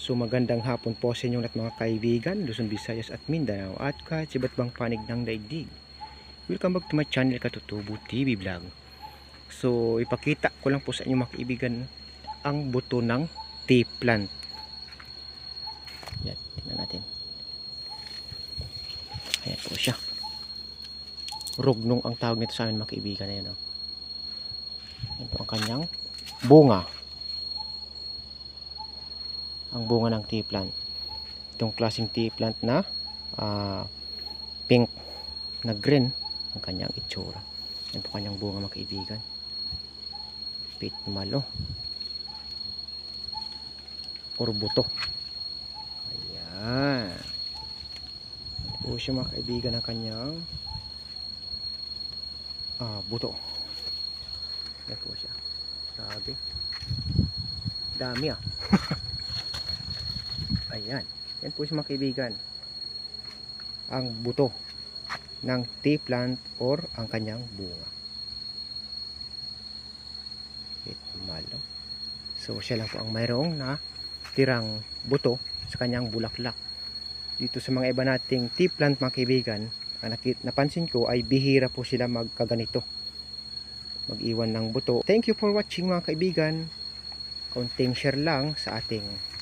So magandang hapon po sa inyo lahat mga kaibigan, Luzon, Visayas at Mindanao at kahit sa iba't ibang panig ng daigdig. Welcome back to my channel Katutubo TV Vlog. So ipakita ko lang po sa inyo mga kaibigan ang buto ng tea plant. Yan, tingnan natin. Ayan po siya. Rugnong ang tawag nito sa amin mga kaibigan. Ayan, oh. Ayan po ang kanyang bunga. Ang bunga ng tea plant. Itong klaseng tea plant na pink na green ang kanyang itsura. Yan po kanyang bunga mga kaibigan. Pitmalo or buto. Ayan. Yan po siya mga kaibigan ang kanyang buto. Yan po siya. Sabi. Dami Ayan. Yan po siya mga kaibigan. Ang buto ng tea plant or ang kanyang bunga. Malo. So siya lang po ang mayroong na tirang buto sa kanyang bulaklak. Dito sa mga iba nating tea plant mga kaibigan, napansin ko ay bihira po sila magkaganito. Mag-iwan ng buto. Thank you for watching mga kaibigan. Konting share lang sa ating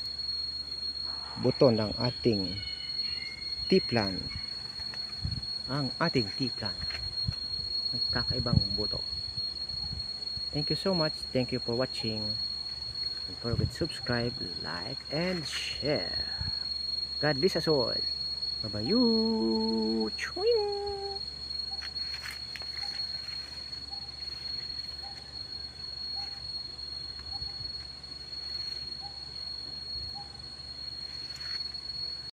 buto ng ating tea plant. Ang ating tea plant. Kakaibang buto. Thank you so much. Thank you for watching. Don't forget to subscribe, like, and share. God bless us all. Bye-bye. Chewing.